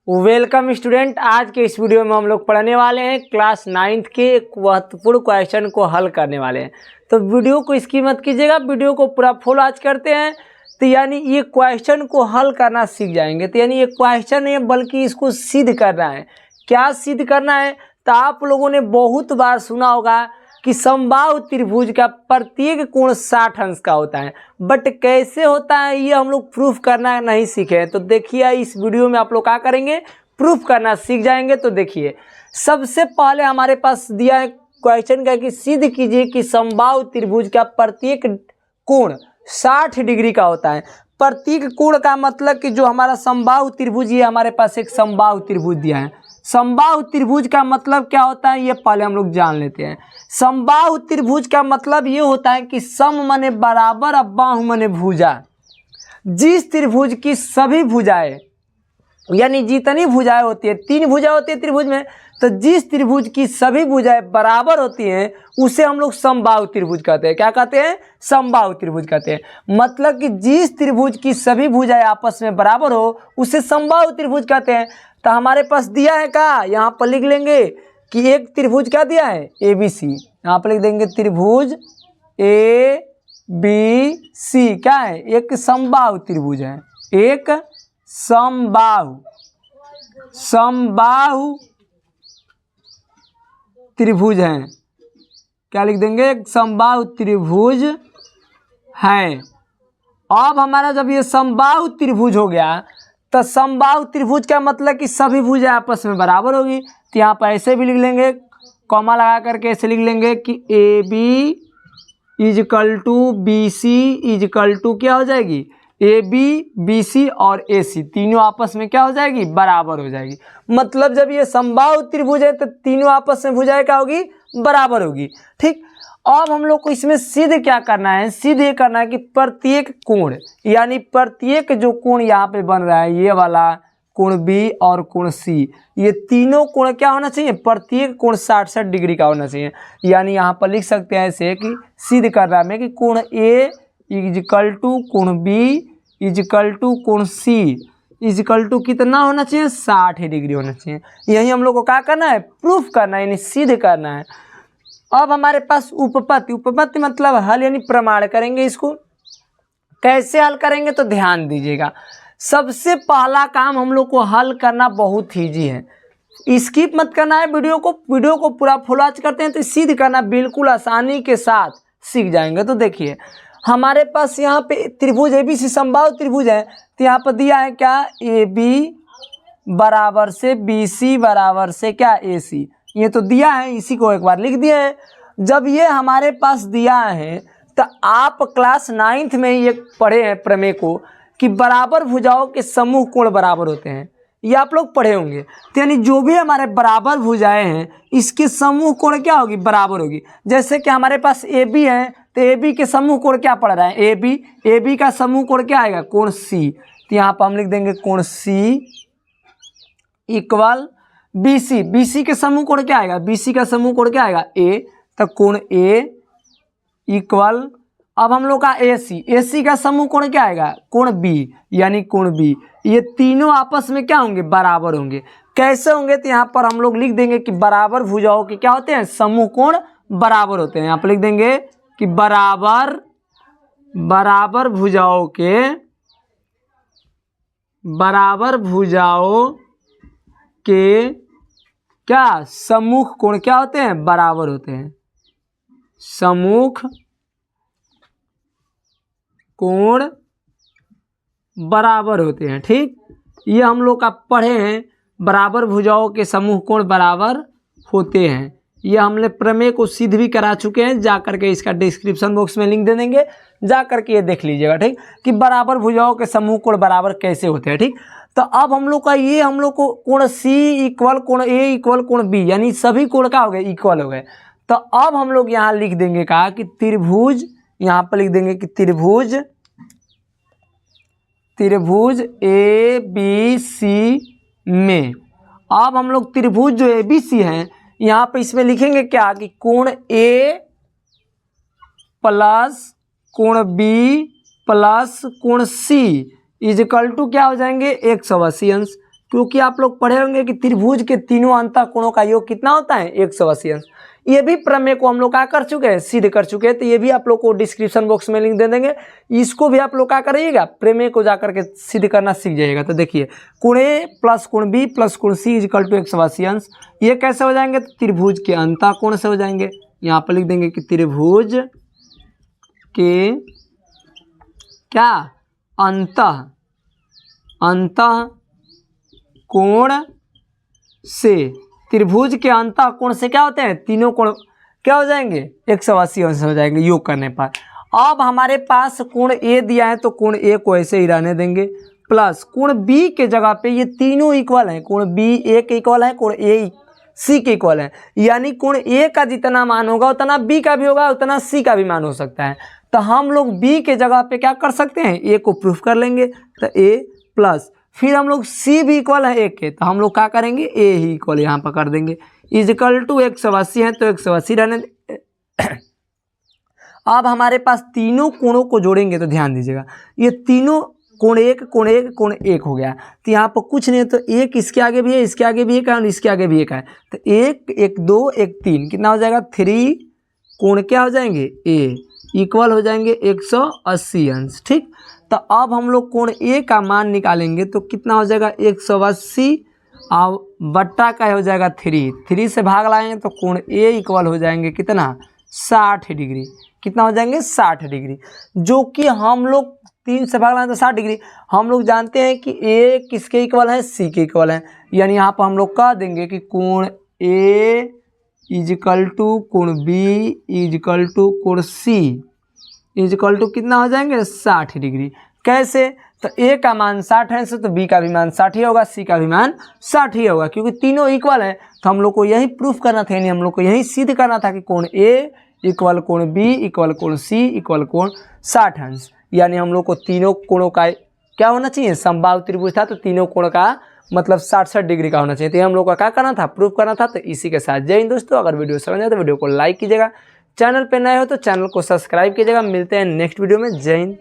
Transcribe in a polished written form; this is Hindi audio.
Welcome student. आज के इस वीडियो में हम लोग पढ़ने वाले हैं क्लास 9th के एक महत्वपूर्ण क्वेश्चन को हल करने वाले हैं। तो वीडियो को स्किप मत कीजिएगा, वीडियो को पूरा फुल आज करते हैं। तो यानी ये क्वेश्चन को हल करना सीख जाएंगे। तो यानी ये क्वेश्चन नहीं है बल्कि इसको सिद्ध करना है। क्या सिद्ध करना है? तो आप लोगों ने बहुत बार सुना होगा कि समबाहु त्रिभुज का प्रत्येक कोण 60 अंश का होता है, बट कैसे होता है ये हम लोग प्रूफ करना नहीं सीखे हैं। तो देखिए इस वीडियो में आप लोग क्या करेंगे, प्रूफ करना सीख जाएंगे। तो देखिए सबसे पहले हमारे पास दिया है क्वेश्चन का कि सिद्ध कीजिए कि समबाहु त्रिभुज का प्रत्येक कोण 60 डिग्री का होता है। प्रत्येक कोण का मतलब कि जो हमारा समबाहु त्रिभुज, ये हमारे पास एक समबाहु त्रिभुज दिया है। समबाहु त्रिभुज का मतलब क्या होता है ये पहले हम लोग जान लेते हैं। समबाहु त्रिभुज का मतलब ये होता है कि सम माने बराबर और बाहु माने भुजा। जिस त्रिभुज की सभी भुजाएं, यानी जितनी भुजाएं होती है, 3 भुजा होती है त्रिभुज में, तो जिस त्रिभुज की सभी भुजाएं बराबर होती हैं उसे हम लोग समबाहु त्रिभुज कहते हैं। क्या कहते हैं? समबाहु त्रिभुज कहते हैं। मतलब कि जिस त्रिभुज की सभी भुजाएं आपस में बराबर हो उसे समबाहु त्रिभुज कहते हैं। तो हमारे पास दिया है क्या, यहाँ पर लिख लेंगे कि एक त्रिभुज क्या दिया है, ए बी सी। यहाँ पर लिख देंगे त्रिभुज ए बी सी क्या है, एक समबाहु त्रिभुज है। एक समबाहु त्रिभुज है। क्या लिख देंगे, एक समबाहु त्रिभुज है। अब हमारा जब ये समबाहु त्रिभुज हो गया तो समबाहु त्रिभुज का मतलब कि सभी भुजाएं आपस में बराबर होगी। तो यहाँ पर ऐसे भी लिख लेंगे, कॉमा लगा करके ऐसे लिख लेंगे कि A B equal to B C equal to क्या हो जाएगी, ए बी बी सी और ए सी तीनों आपस में क्या हो जाएगी, बराबर हो जाएगी। मतलब जब ये समबाहु त्रिभुज है तो तीनों आपस में भुजाएं क्या होगी, बराबर होगी। ठीक, अब हम लोग को इसमें सिद्ध क्या करना है, सिद्ध ये करना है कि प्रत्येक कोण, यानी प्रत्येक जो कोण यहाँ पे बन रहा है, ये वाला कोण बी और कोण सी, ये तीनों कोण क्या होना चाहिए, प्रत्येक कोण 60 डिग्री का होना चाहिए। यानी यहाँ पर लिख सकते हैं ऐसे कि सिद्ध करना है कि कोण ए इजकल टू कोण बी इजकल टू कोण सी इजकल टू कितना होना चाहिए, 60 डिग्री होना चाहिए। यही हम लोग को क्या करना है, प्रूफ करना है, यानी सिद्ध करना है। अब हमारे पास उपपत्ति मतलब हल, यानी प्रमाण करेंगे। इसको कैसे हल करेंगे तो ध्यान दीजिएगा। सबसे पहला काम हम लोग को हल करना बहुत ईजी है, स्किप मत करना है वीडियो को पूरा फुल वॉच करते हैं तो सिद्ध करना बिल्कुल आसानी के साथ सीख जाएंगे। तो देखिए हमारे पास यहाँ पे त्रिभुज ए बी सी समबाहु त्रिभुज है। तो यहाँ पर दिया है क्या, ए बी बराबर से बी सी बराबर से क्या, ए सी, ये तो दिया है, इसी को एक बार लिख दिए हैं। जब ये हमारे पास दिया है तो आप क्लास 9th में ये पढ़े हैं प्रमेय को कि बराबर भुजाओं के समूह कोण बराबर होते हैं, ये आप लोग पढ़े होंगे। तो यानी जो भी हमारे बराबर भुजाएं हैं इसके समूह कोण क्या होगी, बराबर होगी। जैसे कि हमारे पास ए बी है तो ए बी के समूह कोण क्या पड़ रहा है, ए बी का समूह कोण क्या आएगा, कोण सी। तो यहाँ पर हम लिख देंगे कोण सी इक्वल बी सी के समूह कोण क्या आएगा, बी सी का समूह कोण क्या आएगा, ए, तो कोण ए इक्वल, अब हम लोग का ए सी का समूह कोण क्या आएगा, कोण बी, यानी कोण बी। ये तीनों आपस में क्या होंगे, बराबर होंगे। कैसे होंगे, तो यहाँ पर हम लोग लिख देंगे कि बराबर भुजाओं के क्या होते हैं, समूह कोण बराबर होते हैं। यहाँ पर लिख देंगे कि बराबर भुजाओं के क्या समूह कोण क्या होते हैं, बराबर होते हैं। समूह कोण बराबर होते हैं। ठीक, ये हम लोग का पढ़े हैं, बराबर भुजाओं के समूह कोण बराबर होते हैं। ये हमने प्रमेय को सिद्ध भी करा चुके हैं, जा करके इसका डिस्क्रिप्शन बॉक्स में लिंक दे देंगे, जा करके ये देख लीजिएगा। ठीक, कि बराबर भुजाओं के समूह कोण बराबर कैसे होते हैं। ठीक, तो अब हम लोग का ये, हम लोग को कोण सी इक्वल कोण ए इक्वल कोण बी, यानी सभी कोण क्या हो गए, इक्वल हो गए। तो अब हम लोग यहाँ लिख देंगे कहा कि त्रिभुज, यहाँ पर लिख देंगे कि त्रिभुज ए बी सी में, अब हम लोग त्रिभुज जो ए बी सी है यहाँ पे इसमें लिखेंगे क्या कि कोण ए प्लस कोण बी प्लस कोण सी इजकल टू क्या हो जाएंगे, 180 अंश। क्योंकि आप लोग पढ़े होंगे कि त्रिभुज के तीनों अंतःकोणों का योग कितना होता है 180 अंश। ये भी प्रमेय को हम लोग क्या कर चुके हैं, सिद्ध कर चुके हैं। तो ये भी आप लोग को डिस्क्रिप्शन बॉक्स में लिंक दे देंगे, इसको भी आप लोग क्या करिएगा, प्रमेय को जाकर के सिद्ध करना सीख जाइएगा। तो देखिए कोण ए प्लस कोण बी प्लस कोण सी इक्वल टू 180 अंश, ये कैसे हो जाएंगे, तो त्रिभुज के अंतःकोण से हो जाएंगे। यहाँ पर लिख देंगे कि त्रिभुज के क्या अंतः कोण से, त्रिभुज के अंतःकोण से क्या होते हैं, तीनों कोण क्या हो जाएंगे 180 अंश हो जाएंगे योग करने पर। अब हमारे पास कोण ए दिया है तो कोण ए को ऐसे ही रहने देंगे, प्लस कोण बी के जगह पे ये तीनों इक्वल हैं, कोण बी ए के इक्वल है, कोण ए सी के इक्वल है, यानी कोण ए का जितना मान होगा उतना बी का भी होगा, उतना सी का भी मान हो सकता है। तो हम लोग बी के जगह पे क्या कर सकते हैं, ए को प्रूफ कर लेंगे। तो ए प्लस फिर हम लोग सी भी इक्वल है ए के, तो हम लोग क्या करेंगे, ए ही इक्वल यहाँ पर कर देंगे, इजिकल टू 180 है तो 180 रहने। अब हमारे पास तीनों कोणों को जोड़ेंगे तो ध्यान दीजिएगा, ये तीनों कोण एक हो गया। तो यहाँ पर कुछ नहीं है, तो एक इसके आगे भी है, इसके आगे भी एक है और इसके आगे भी एक है, तो एक एक दो एक तीन कितना हो जाएगा, 3 कोण क्या हो जाएंगे ए इक्वल हो जाएंगे 180 अंश। ठीक, तो अब हम लोग कोण ए का मान निकालेंगे तो कितना हो जाएगा 180 और बट्टा का हो जाएगा 3 से भाग लाएंगे तो कोण ए इक्वल हो जाएंगे कितना 60 डिग्री, कितना हो जाएंगे 60 डिग्री, जो कि हम लोग 3 से भाग लाएंगे तो 60 डिग्री। हम लोग जानते हैं कि ए किसके इक्वल है, सी के इक्वल है, यानी यहाँ पर हम लोग कह देंगे कि कोण ए इजिकल टू कोण बी इजिकल टू कोण सी इजिकल टू कितना हो जाएंगे 60 डिग्री। कैसे, तो ए का मान 60 है तो बी का भी मान 60 ही होगा, सी का भी मान 60 ही होगा, क्योंकि तीनों इक्वल हैं। तो हम लोग को यही प्रूफ करना था, यानी हम लोग को यही सिद्ध करना था कि कोण ए इक्वल कोण बी इक्वल कोण सी इक्वल कोण 60 अंश, यानी हम लोग को तीनों कोणों का क्या होना चाहिए, समबाहु त्रिभुज था तो तीनों कोण का मतलब 60 डिग्री का होना चाहिए। तो हम लोग का क्या करना था, प्रूफ करना था। तो इसी के साथ जय हिंद दोस्तों, अगर वीडियो समझ आए तो वीडियो को लाइक कीजिएगा, चैनल पे नए हो तो चैनल को सब्सक्राइब कीजिएगा। मिलते हैं नेक्स्ट वीडियो में, जय हिंद।